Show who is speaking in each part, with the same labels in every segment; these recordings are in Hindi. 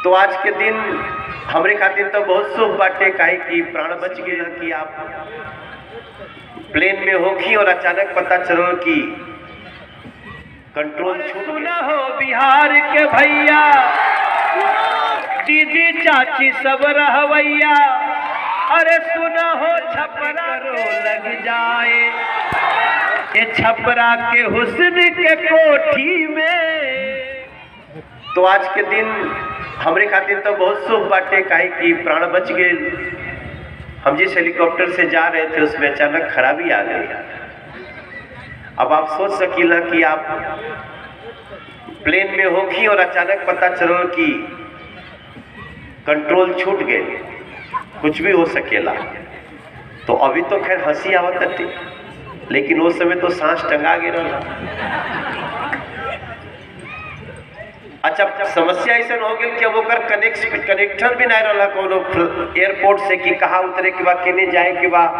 Speaker 1: तो आज के दिन हमरे खातिर तो बहुत शुभ बाटे, काहे कि प्राण बच गया कि आप प्लेन में होखी और अचानक पता चलल कि कंट्रोल
Speaker 2: सुना हो बिहार के भैया, दीदी चाची सब रहवैया, अरे सुना हो छपरा रो लग जाए ये छपरा के हुस्न के कोठी में।
Speaker 1: तो आज के दिन हमरे खातिर तो बहुत शुभ बाटे, काहे कि प्राण बच गए। हम जिस हेलीकॉप्टर से जा रहे थे उसमें अचानक खराबी आ गई। अब आप सोच सकीला कि आप प्लेन में होखी और अचानक पता चलल कि कंट्रोल छूट गए, कुछ भी हो सकेला। तो अभी तो खैर हंसी आवत थी, लेकिन उस समय तो सांस टंगा गया। अच्छा, समस्या ऐसा हो गई कि अब ओकर कनेक्शन भी नहीं रहा कोनो एयरपोर्ट से कि कहाँ उतरे के बाद केने जाए के बाद,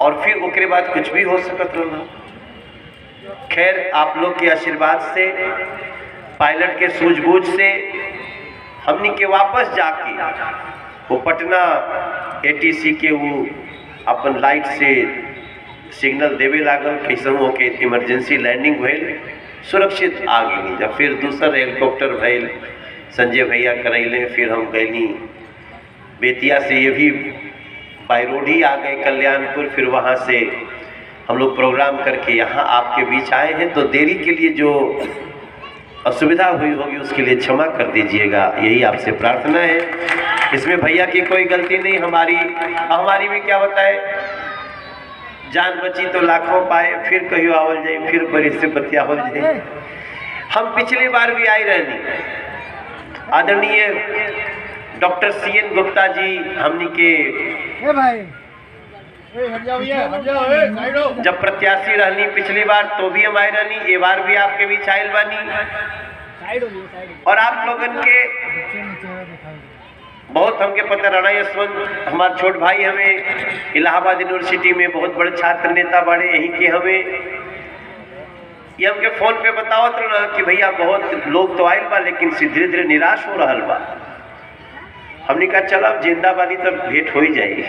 Speaker 1: और फिर ओकरे बाद कुछ भी हो सकत रहा। खैर आप लोग के आशीर्वाद से, पायलट के सूझबूझ से हमनी के वापस जाके वो पटना एटीसी के वो अपन लाइट से सिग्नल देवे लागल, कैसे हो के इमरजेंसी लैंडिंग भइल, सुरक्षित आ गई। जब फिर दूसरा हेलीकॉप्टर भइल, संजय भैया करैले, फिर हम गईली बेतिया से, ये भी बाई रोड ही आ गए कल्याणपुर। फिर वहाँ से हम लोग प्रोग्राम करके यहाँ आपके बीच आए हैं। तो देरी के लिए जो असुविधा हुई होगी उसके लिए क्षमा कर दीजिएगा, यही आपसे प्रार्थना है। इसमें भैया की कोई गलती नहीं, हमारी भी क्या बताए, जान बची तो लाखों पाए, फिर कहियो आवल जाए, फिर बड़ी से बतियावल जाए। हम पिछली बार भी आई रहनी, आदरणीय डॉक्टर CN गुप्ता जी हमनी के जब प्रत्याशी रहनी पिछली बार तो भी हम आए रहनी, ये बार भी आपके बीच आयल बानी। और आप लोगन के बहुत हमके पता रहना, यशवंत हमारे छोट भाई हमें इलाहाबाद यूनिवर्सिटी में बहुत बड़े छात्र नेता बड़े, यहीं के हमें ये हमके फोन पे बतावत रहा कि भैया बहुत लोग तो आयल बा, लेकिन धीरे धीरे निराश हो रहा बा। हमने कहा चल अब जिंदा वाली तब भेंट हो ही जाएगी।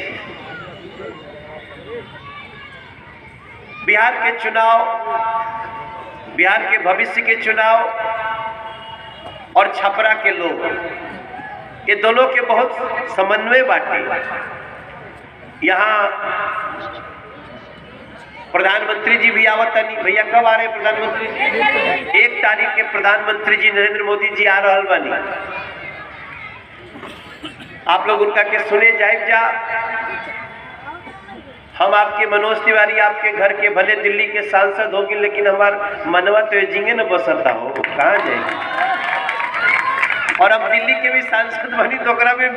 Speaker 1: बिहार के चुनाव, बिहार के भविष्य के चुनाव और छपरा के लोग, ये दोनों के बहुत समन्वय बाटे। यहाँ प्रधानमंत्री जी भी आवत नहीं। भैया कब आ रहे हैं प्रधानमंत्री जी? 1 तारीख के प्रधानमंत्री जी नरेंद्र मोदी जी आ रहा बानी। आप लोग उनका के सुने जाए जा। हम आपके मनोज तिवारी आपके घर के भले दिल्ली के सांसद होगी, लेकिन हमार मनवा तो जिंगे न बसता हो, कहाँ जाएगी। और अब दिल्ली के भी सांसद बनी तो में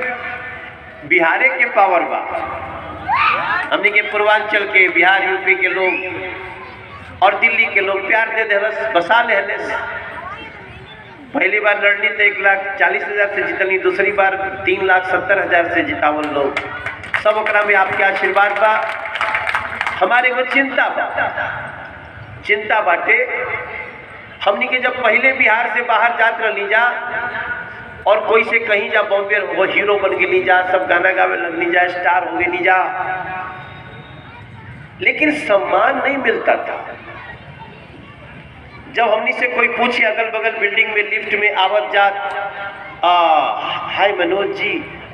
Speaker 1: बिहारे के पावर बा। हमने के पूर्वांचल के, बिहार यूपी के लोग और दिल्ली के लोग प्यार दे देलस, बसा ले। पहली बार लड़नी तो 1,40,000 से जीतनी, दूसरी बार 3,70,000 से जितावल लोग। सब ओकरा में आपके आशीर्वाद बा। हमारे को चिंता बाटे। हमनी के जब पहले बिहार से बाहर जात रही जा और कोई से कहीं जा, बॉम्बे वो हीरो बन के ली जा, सब गाना गावे लगनी जा, स्टार हो गई जा, लेकिन सम्मान नहीं मिलता था। जब हमनी से कोई पूछे अगल बगल बिल्डिंग में लिफ्ट में आवत जात, हाय Manoj ji,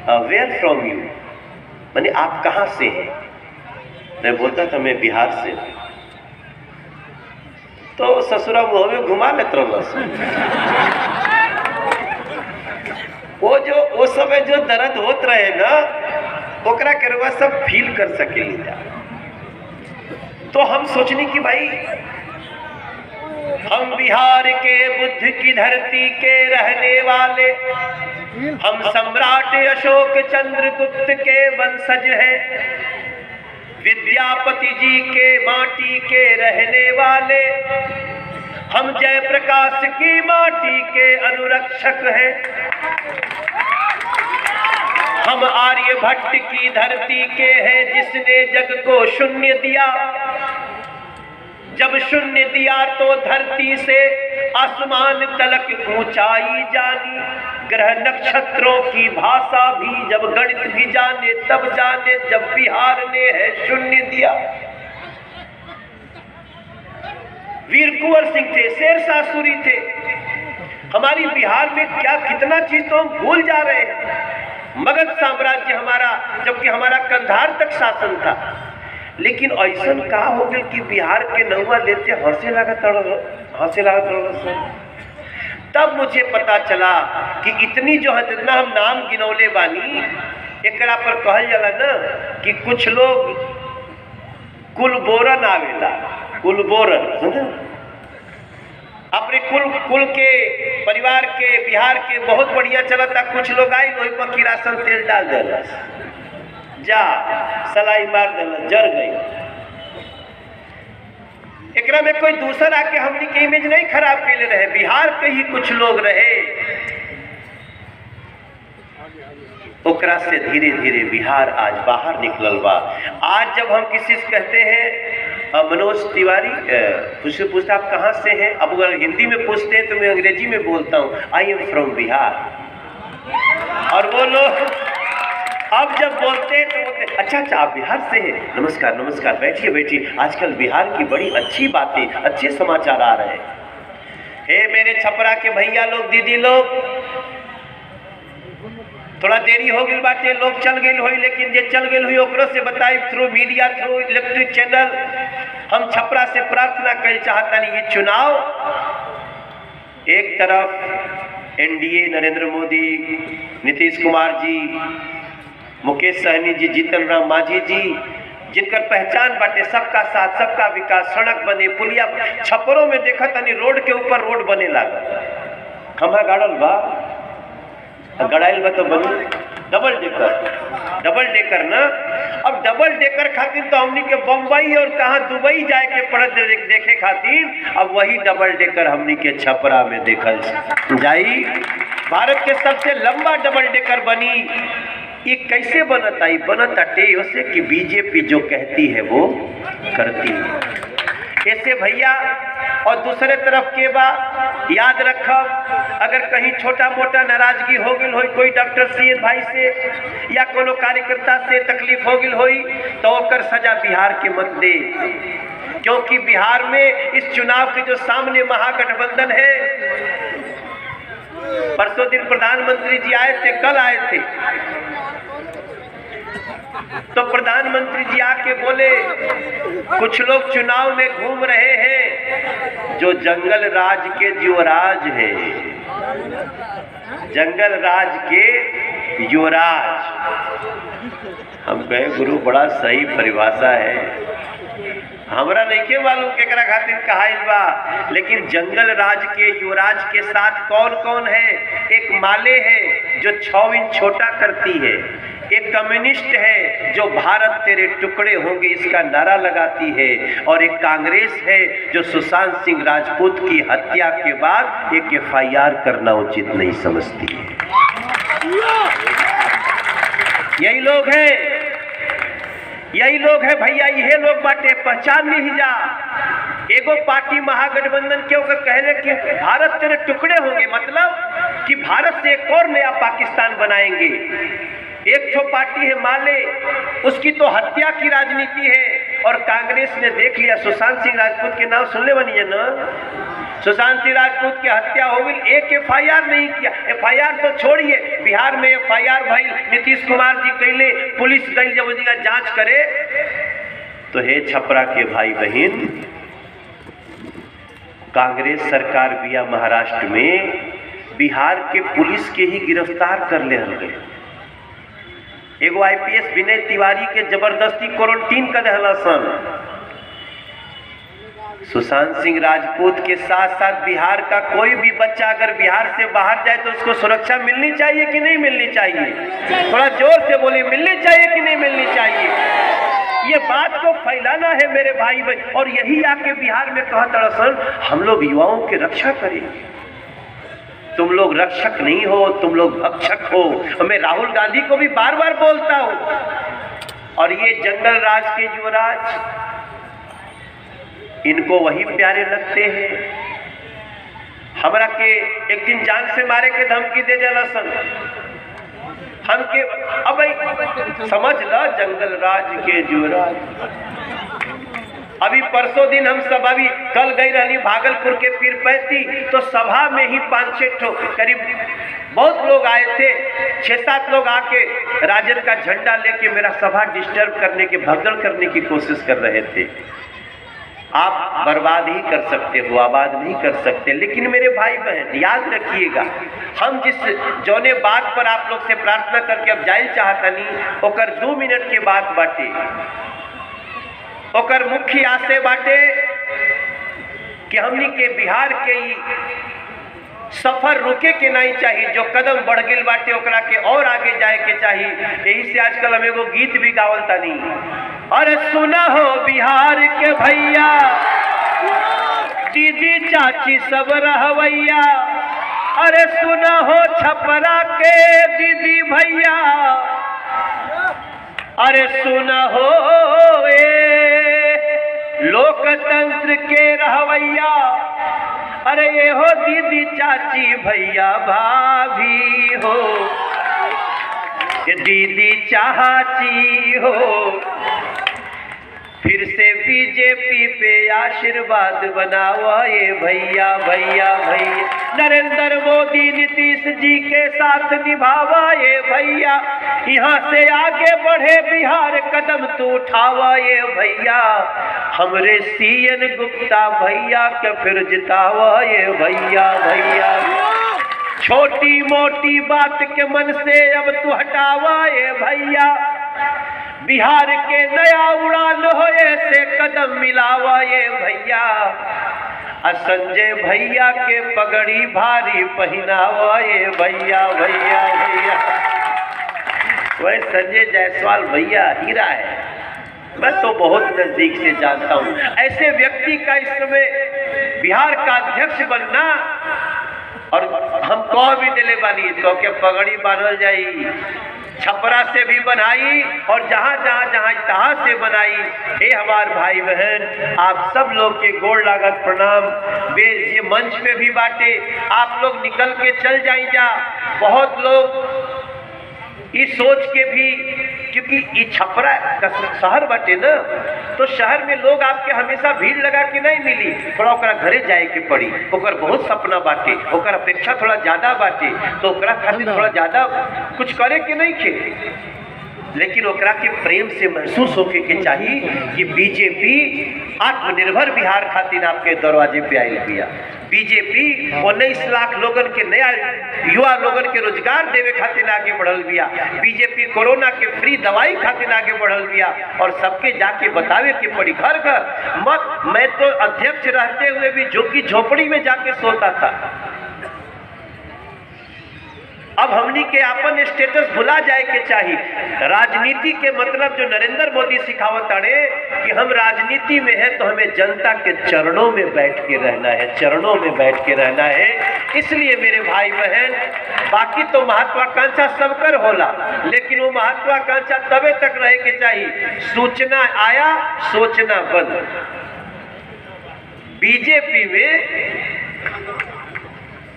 Speaker 1: where from you, माने आप कहाँ से हैं? मैं बोलता था मैं बिहार से। तो ससुरा मुँह में घुमा लेते वो समय जो दर्द होत रहे ना, ओकरा करवा सब फील कर सके। तो हम सोचनी कि भाई हम बिहार के बुद्ध की धरती के रहने वाले, हम सम्राट अशोक चंद्रगुप्त के वंशज हैं, विद्यापति जी के माटी के रहने वाले, हम जयप्रकाश की माटी के अनुरक्षक हैं, हम आर्यभट्ट की धरती के हैं जिसने जग को शून्य दिया, जब शून्य दिया तो धरती से आसमान तलक ऊंचाई जानी, ग्रह नक्षत्रों की भाषा भी, जब गणित भी जाने तब जाने, जब बिहार ने है शून्य दिया। वीर कुंवर सिंह थे, शेरशाह सूरी थे। हमारी बिहार में क्या कितना चीज तो हम भूल जा रहे हैं। मगध साम्राज्य हमारा, जबकि हमारा कंधार तक शासन था, लेकिन ऐसा का हो गया कि बिहार के नौवा लेते हंसे लगा तब मुझे पता चला कि इतनी जो है, जितना हम नाम गिनौले बानी, एकरा पर कहल जाला ना कि कुछ लोग कुलबोरन आवेला, कुलबोरन समझे, अपने कुल के परिवार के बिहार के बहुत बढ़िया चलता, कुछ लोग आई वही पर किरासन तेल डाल देला, जा सलाई मार देला, जर गई। एकरा में कोई दूसरा आके हमनी के इमेज नहीं खराब कैले रहे, बिहार के ही कुछ लोग रहे, ओकरा से धीरे धीरे बिहार आज बाहर निकलल बा। आज जब हम किसी से कहते हैं मनोज तिवारी, उससे पूछता आप कहाँ से हैं, अब अगर हिंदी में पूछते हैं तो मैं अंग्रेजी में बोलता हूँ आई एम फ्रॉम बिहार, और वो लोग अब जब बोलते हैं तो बोलते अच्छा अच्छा आप बिहार से हैं, नमस्कार नमस्कार, बैठिए बैठिए, आजकल बिहार की बड़ी अच्छी बातें, अच्छे समाचार आ रहे हैं। हे मेरे छपरा के भैया लोग, दीदी लोग, थोड़ा देरी हो गई बातें, लोग चल गए हुई, लेकिन जे चल गए हुई ओकरो से बताई through media, through electric channel. हम छपरा से प्रार्थना कर चाहता नहीं, ये चुनाव एक तरफ एनडीए नरेंद्र मोदी, नीतीश कुमार जी, मुकेश सहनी जी, जीतन राम मांझी जी, जिनकर पहचान बाटे सबका साथ सबका विकास, सड़क बने, पुलिया, छपरों में देखा तनी रोड के ऊपर रोड बने लगा, खम्भा गाड़ल बा, गड़ाइल बा तो बनी डबल डेकर ना। अब डबल डेकर खातिर तो हमनी के बम्बई और कहाँ दुबई जाए के पड़त देखे खातिर, अब वही डबल डेकर हमनी के छपरा में देखल जाई। भारत के सबसे लंबा डबल डेकर बनी। ये कैसे बनता है? बनता उससे कि बीजेपी जो कहती है वो करती है। ऐसे भैया, और दूसरे तरफ के बा याद रखब, अगर कहीं छोटा मोटा नाराजगी हो गई हो कोई डॉक्टर सीएन भाई से या कोनो कार्यकर्ता से तकलीफ हो गई होई तो ओकर सजा बिहार के मत दे, क्योंकि बिहार में इस चुनाव के जो सामने महागठबंधन है, परसों दिन प्रधानमंत्री जी आए थे, कल आए थे, तो प्रधानमंत्री जी आके बोले कुछ लोग चुनाव में घूम रहे हैं जो जंगल राज के युवराज है, जंगल राज के युवराज। हम कहे गुरु बड़ा सही परिभाषा है, हमरा नहीं के मालूम केकरा खातिर कहाइल बा, लेकिन जंगल राज के युवराज के साथ कौन कौन है? एक माले है जो 6 इंच छोटा करती है, एक कम्युनिस्ट है जो भारत तेरे टुकड़े होंगे इसका नारा लगाती है, और एक कांग्रेस है जो सुशांत सिंह राजपूत की हत्या के बाद एक एफआईआर करना उचित नहीं समझती है। यही लोग हैं, यही लोग है भैया, यही लोग बाटे, पहचान नहीं जा। एगो पार्टी महागठबंधन के ओकर कहले कि भारत तेरे टुकड़े होंगे, मतलब कि भारत से एक और नया पाकिस्तान बनाएंगे। एक तो पार्टी है माले, उसकी तो हत्या की राजनीति है, और कांग्रेस ने देख लिया। सुशांत सिंह राजपूत के नाम सुनले बनी है ना, सुशांत सिंह राजपूत की हत्या हो गई, एक एफआईआर नहीं किया। एफआईआर तो छोड़िए, बिहार में एफआईआर भाई नीतीश कुमार जी कैले, पुलिस गई जब उसका जांच करे, तो हे छपरा के भाई बहन, कांग्रेस सरकार बिया महाराष्ट्र में बिहार के पुलिस के ही गिरफ्तार कर ले गए। एगो आईपीएस विनय तिवारी के जबरदस्ती क्वारंटीन कर दिला सन। सुशांत सिंह राजपूत के साथ साथ बिहार का कोई भी बच्चा अगर बिहार से बाहर जाए तो उसको सुरक्षा मिलनी चाहिए कि नहीं मिलनी चाहिए? थोड़ा जोर से बोलिए, मिलनी चाहिए कि नहीं मिलनी चाहिए? ये बात को फैलाना है मेरे भाई भाई, और यही आके बिहार में कहा दरअसल हम लोग युवाओं की रक्षा करेंगे। तुम लोग रक्षक नहीं हो, तुम लोग भक्षक हो। और मैं राहुल गांधी को भी बार बार बोलता हूं, और ये जंगल राज के युवराज, इनको वही प्यारे लगते हैं हमरा के एक दिन जान से मारे के धमकी दे जाला सन हमके। अब समझ ला जंगल राज के जुराज। अभी परसों दिन हम सब अभी कल गई रही भागलपुर के पीरपैती, तो सभा में ही 5-6 ठो करीब बहुत लोग आए थे, 6-7 लोग आके राजद का झंडा लेके मेरा सभा डिस्टर्ब करने के, भगदड़ करने की कोशिश कर रहे थे। आप बर्बाद ही कर सकते हो, आबाद नहीं कर सकते। लेकिन मेरे भाई बहन याद रखिएगा, हम जिस जौने बात पर आप लोग से प्रार्थना करके अब जाइल चाहता नहीं, ओकर 2 मिनट के बात बाटे, ओकर मुख्य आशय बाटे कि हमनी के बिहार के ही सफर रुके के नहीं चाहिए। जो कदम बढ़ गई बाटे ओकरा के और आगे जाए के चाहिए। यही से आजकल हम एगो गीत भी गावल तानी, अरे सुना हो बिहार के भैया, दीदी चाची सब रहवैया, अरे सुना हो छपरा के दीदी भैया, अरे सुना हो लोकतंत्र के रहवैया, अरे ये हो दीदी चाची भैया भाभी हो, ये दीदी चाची हो, फिर से बीजेपी पे आशीर्वाद बनाओ ये भैया भैया भैया, नरेंद्र मोदी नीतीश जी के साथ निभावा ये भैया, यहाँ से आगे बढ़े बिहार कदम तो उठावा ये भैया, हमरे सीएन गुप्ता भैया के फिर जितावा ये भैया भैया, छोटी मोटी बात के मन से अब तू हटावा ये भैया, बिहार के नया उड़ान होए से कदम मिलावा ये भैया, संजय भैया के पगड़ी भारी पहनावा ये भैया भैया भैया। वह संजय जायसवाल भैया हीरा है, मैं तो बहुत नजदीक से जानता हूँ। ऐसे व्यक्ति का इस समय बिहार का अध्यक्ष बनना, और हम कह भी दिले बानी तो के पगड़ी बांधल जाई, छपरा से भी बनाई और जहाँ जहाँ से बनाई। हे हमार भाई बहन, आप सब लोग के गोड़ लागत प्रणाम। वे ये मंच पे भी बाटे, आप लोग निकल के चल जाई जा। बहुत लोग इस सोच के भी, क्योंकि ये छपरा का शहर बाटे ना, तो शहर में लोग आपके हमेशा भीड़ लगा के नहीं मिली, थोड़ा ओकरा घरे जाए के पड़ी, ओकर बहुत सपना बाटे, ओकर अपेक्षा थोड़ा ज्यादा बाटे, तो ओकरा खातिर थोड़ा ज्यादा कुछ करे के नहीं खे, लेकिन ओकरा के प्रेम से महसूस होके के चाहिए कि बीजेपी आत्मनिर्भर बिहार खातिर आपके दरवाजे पे आई बिया। बीजेपी 19 लाख लोगन के, नया युवा लोगन के रोजगार देवे खातिर आगे बढ़ल बिया। बीजेपी कोरोना के फ्री दवाई खातिर आगे बढ़ल बिया, और सबके जाके बतावे के पड़ी घर घर मत। मैं तो अध्यक्ष रहते हुए भी झुग्गी झोपड़ी में जाके सोता था। अब हमनी के अपन स्टेटस भुला जाए के चाहिए। राजनीति के मतलब जो नरेंद्र मोदी सिखावत अड़े कि हम राजनीति में है तो हमें जनता के चरणों में बैठ के रहना है, चरणों में बैठ के रहना है। इसलिए मेरे भाई बहन, बाकी तो महत्वाकांक्षा सबकर होला, लेकिन वो महत्वाकांक्षा तबे तक रहे के चाहिए सूचना आया सोचना बंद। बीजेपी में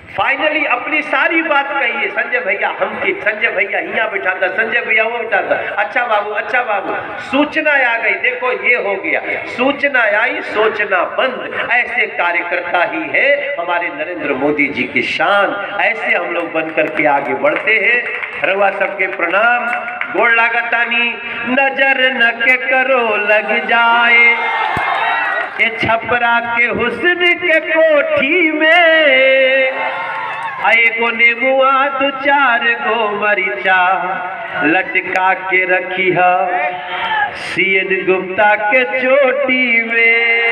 Speaker 1: फाइनली अपनी सारी बात कहिए, संजय भैया हमके, संजय भैया यहाँ बैठा था, संजय भैया वो बैठा था, अच्छा बाबू सूचना आ गई, देखो ये हो गया, सूचना आई सोचना बंद। ऐसे कार्यकर्ता ही है हमारे नरेंद्र मोदी जी की शान। ऐसे हम लोग बन करके आगे बढ़ते हैं। रवा सबके प्रणाम, गोड़ लागतानी, नजर न के करो लग जाए, ये छपरा के हुस्न के कोठी में, आए गो नेमुआ 2-4 गो मरीचा लटका के रखी है सीएन गुप्ता के चोटी में।